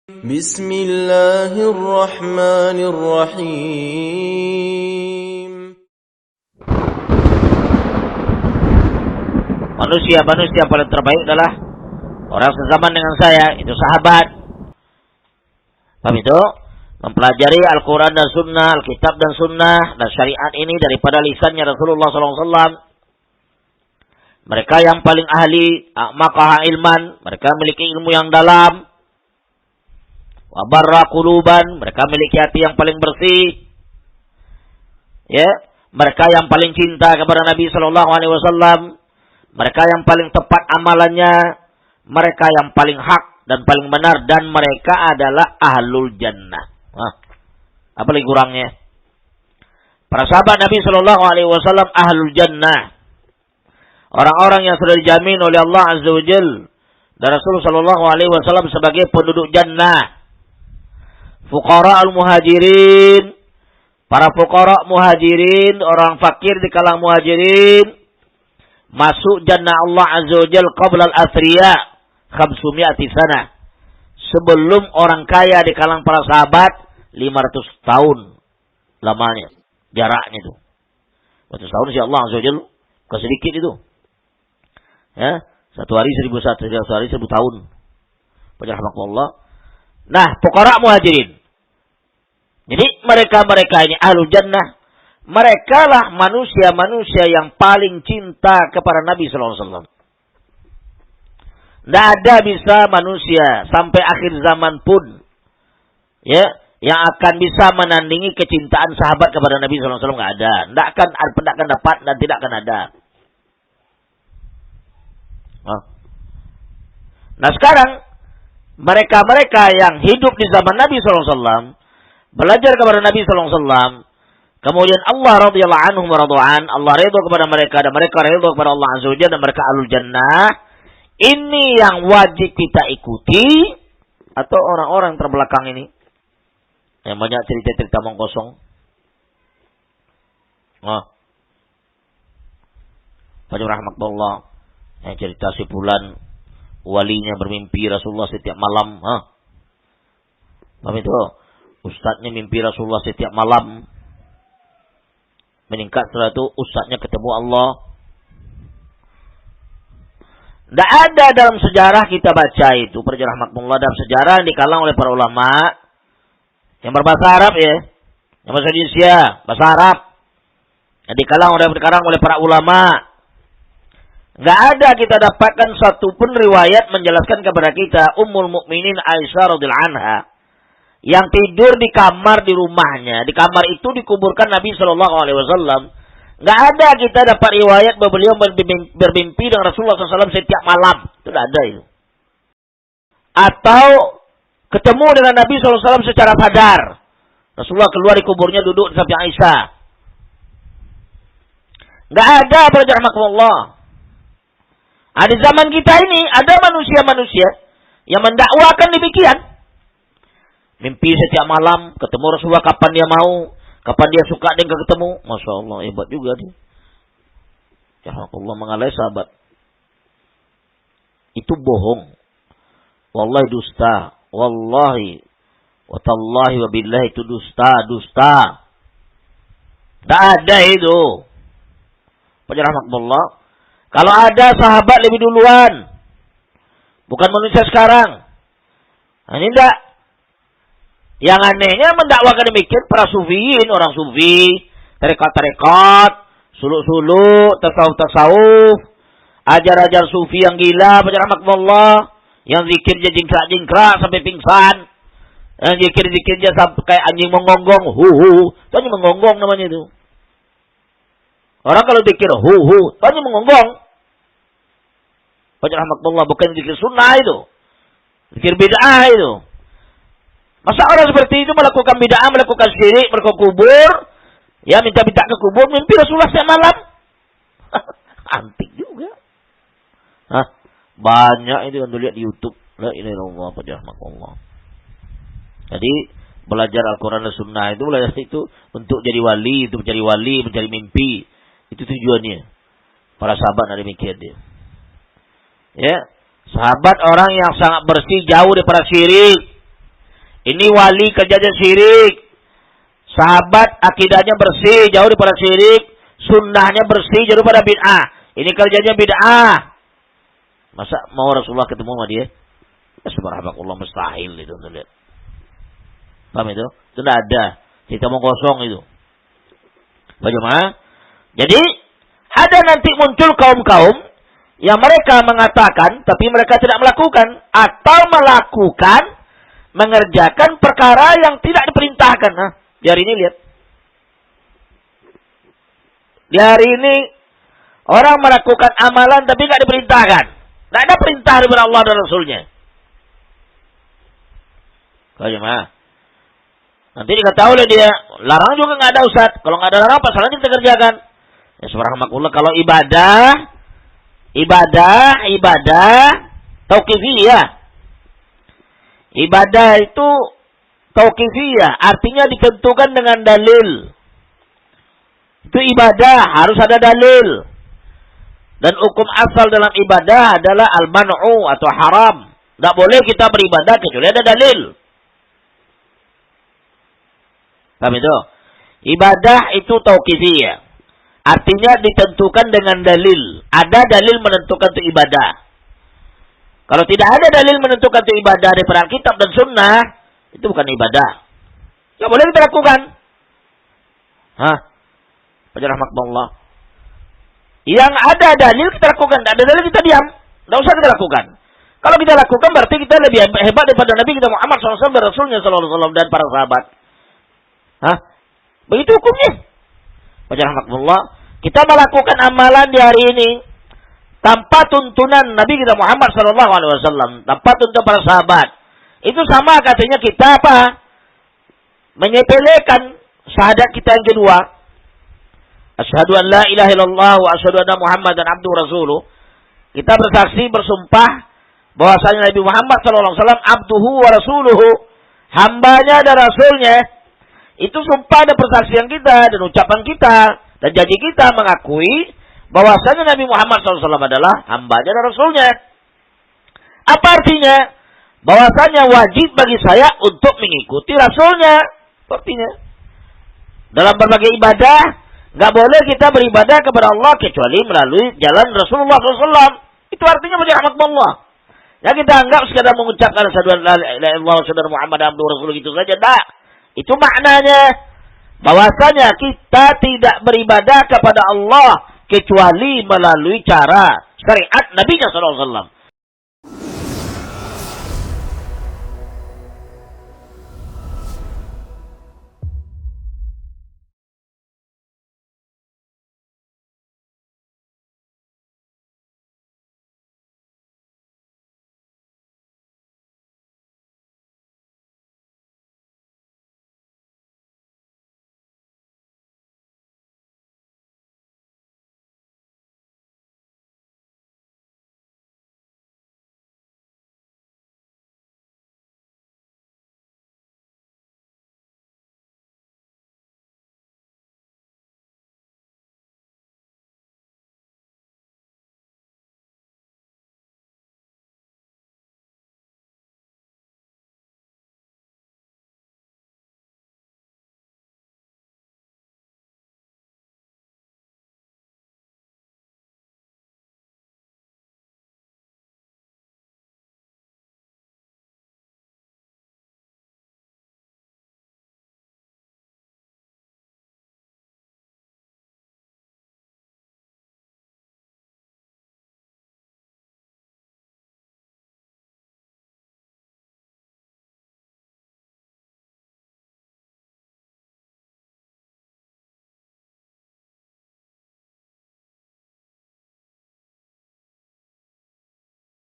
Bismillahirrahmanirrahim. Manusia paling terbaik adalah orang sezaman dengan saya, itu sahabat. Paham itu? Mempelajari Al-Quran dan Sunnah, Alkitab dan Sunnah, dan syariat ini daripada lisannya Rasulullah SAW. Mereka yang paling ahli, a'maqaha ilman, mereka memiliki ilmu yang dalam. Wa barra quluban, mereka memiliki hati yang paling bersih. Ya, mereka yang paling cinta kepada Nabi SAW. Mereka yang paling tepat amalannya, mereka yang paling hak dan paling benar, dan mereka adalah ahlul jannah. Apa lagi kurangnya? Para sahabat Nabi SAW ahlul jannah, orang-orang yang sudah dijamin oleh Allah Azza wa Jalla dan Rasulullah SAW sebagai penduduk jannah. Fuqara al-muhajirin, para fuqara muhajirin, orang fakir di kalangan muhajirin, masuk jannah Allah Azza wa Jalla qabla al-athriya 500 sana. Sebelum orang kaya di kalangan para sahabat 500 tahun lamanya, jaraknya itu. 500 tahun si Allah Azza wa Jalla bukan sedikit itu. Ya, satu hari 1000 tahun. Rahmatullah. Nah, fuqara muhajirin. Jadi mereka-mereka ini ahlul jannah. Mereka lah manusia-manusia yang paling cinta kepada Nabi SAW. Tidak ada bisa manusia sampai akhir zaman pun, ya, yang akan bisa menandingi kecintaan sahabat kepada Nabi SAW. Tidak ada. Tidak akan dapat dan tidak akan ada. Nah sekarang, mereka-mereka yang hidup di zaman Nabi SAW, belajar kepada Nabi SAW, kemudian Allah radhiyallahu anhum wa radu'an, Allah ridha kepada mereka dan mereka ridha kepada Allah Azza wa Jalla dan mereka ahlul jannah. Ini yang wajib kita ikuti, atau orang-orang terbelakang ini yang banyak cerita-cerita omong kosong. Pada rahmatullah, yang cerita si fulan walinya bermimpi Rasulullah setiap malam. Paham itu? Ustadznya mimpi Rasulullah setiap malam. Meningkat setelah itu ustadznya ketemu Allah. Tidak ada dalam sejarah kita baca itu. Perjalanan rahmatullah dalam sejarah yang dikalang oleh para ulama yang berbahasa Arab, ya, yang bahasa Indonesia, bahasa Arab, yang dikalang oleh para ulama. Tidak ada kita dapatkan satu pun riwayat menjelaskan kepada kita Ummul Mukminin Aisyah radhiyallahu anha yang tidur di kamar di rumahnya. Di kamar itu dikuburkan Nabi SAW. Nggak ada kita dapat riwayat bahwa beliau bermimpi dengan Rasulullah SAW setiap malam. Itu tidak ada itu. Atau ketemu dengan Nabi SAW secara sadar. Rasulullah keluar di kuburnya duduk di samping Aisyah. Nggak ada berjamaah. Di zaman kita ini ada manusia-manusia yang mendakwakan demikian. Mimpi setiap malam, ketemu Rasulullah kapan dia mau, kapan dia suka dia ketemu. Masya Allah, hebat juga dia. Ya Allah, mengalai sahabat. Itu bohong. Wallahi dusta. Wallahi. Watallahi wabillahi itu dusta. Tak ada itu. Rahmatullah. Kalau ada sahabat lebih duluan. Bukan manusia sekarang. Nah, ini enggak. Yang anehnya mendakwakan demikian para sufiin, orang sufi, tarekat-tarekat, suluk-suluk, tasawuf, ajar-ajar sufi yang gila, rahmatullah, yang zikirnya jingkrak-jingkrak sampai pingsan, yang zikir-zikirnya sampai kayak anjing menggonggong, hu-hu, itu hanya menggonggong namanya itu. Orang kalau zikir hu-hu, itu hanya menggonggong. Rahmatullah, bukan zikir sunnah itu, zikir bid'ah itu. Masa orang seperti itu melakukan bid'ah, melakukan syirik, melakukan kubur, ya minta-minta ke kubur, mimpi Rasulullah setiap malam. Antik juga. Banyak itu yang dilihat di YouTube. La ilaha illallah, rahmatullah. Jadi belajar Al-Quran dan Sunnah itu, belajar itu untuk jadi wali, untuk mencari wali, mencari mimpi. Itu tujuannya. Para sahabat ada demikian dia. Ya, sahabat orang yang sangat bersih, jauh daripada syirik. Ini wali kerjanya syirik. Sahabat akidahnya bersih, jauh daripada syirik. Sunnahnya bersih, jauh daripada bid'ah. Ini kerjanya bid'ah. Masa mau Rasulullah ketemu sama dia? Ya, subhanallah, mustahil itu. Lihat. Paham itu? Itu tidak ada. Kita mau kosong itu. Bagaimana? Jadi, ada nanti muncul kaum-kaum yang mereka mengatakan, tapi mereka tidak melakukan. Atau melakukan, mengerjakan perkara yang tidak diperintahkan. Nah, di hari ini lihat. Di hari ini, orang melakukan amalan tapi tidak diperintahkan. Tidak ada perintah dari Allah dan Rasulnya. Bagaimana? Nanti diketahui oleh dia, larang juga nggak ada Ustaz. Kalau nggak ada larang, apa salahnya kita kerjakan? Ya subhanallah, kalau ibadah tauqifiyah. Ibadah itu tauqifiyah, artinya ditentukan dengan dalil. Itu ibadah, harus ada dalil. Dan hukum asal dalam ibadah adalah al-man'u atau haram. Tidak boleh kita beribadah kecuali ada dalil. Paham itu? Ibadah itu tauqifiyah. Artinya ditentukan dengan dalil. Ada dalil menentukan itu ibadah. Kalau tidak ada dalil menentukan itu ibadah daripada kitab dan sunnah, itu bukan ibadah. Tidak boleh kita lakukan. Hah? Rahmatullah. Yang ada dalil kita lakukan. Tidak ada dalil kita diam. Tidak usah kita lakukan. Kalau kita lakukan berarti kita lebih hebat daripada Nabi kita Muhammad SAW dan Rasulnya SAW dan para sahabat. Hah? Begitu hukumnya. Rahmatullah. Kita melakukan amalan di hari ini tanpa tuntunan Nabi kita Muhammad SAW, tanpa tuntunan para sahabat. Itu sama katanya kita apa? Menyepelekan syahadat kita yang kedua. Asyhadu an la ilaha illallah wa asyhadu anna Muhammadan abduhu rasuluh. Kita bersaksi bersumpah bahwasanya Nabi Muhammad SAW abduhu wa rasuluhu, hambanya dan rasulnya. Itu sumpah dan persaksian kita dan ucapan kita dan janji kita mengakui bahwasanya Nabi Muhammad SAW adalah hambanya dan rasulnya. Apa artinya? Bahwasanya wajib bagi saya untuk mengikuti rasulnya. Artinya dalam berbagai ibadah nggak boleh kita beribadah kepada Allah kecuali melalui jalan Rasulullah SAW. Itu artinya menjadi rahmatullah. Ya kita anggap sekadar mengucapkan asyhadu an la ilaha illallah wa asyhadu anna Muhammadan abduhu rasuluh gitu saja. Tidak. Itu maknanya bahwasanya kita tidak beribadah kepada Allah kecuali melalui cara syariat Nabi SAW.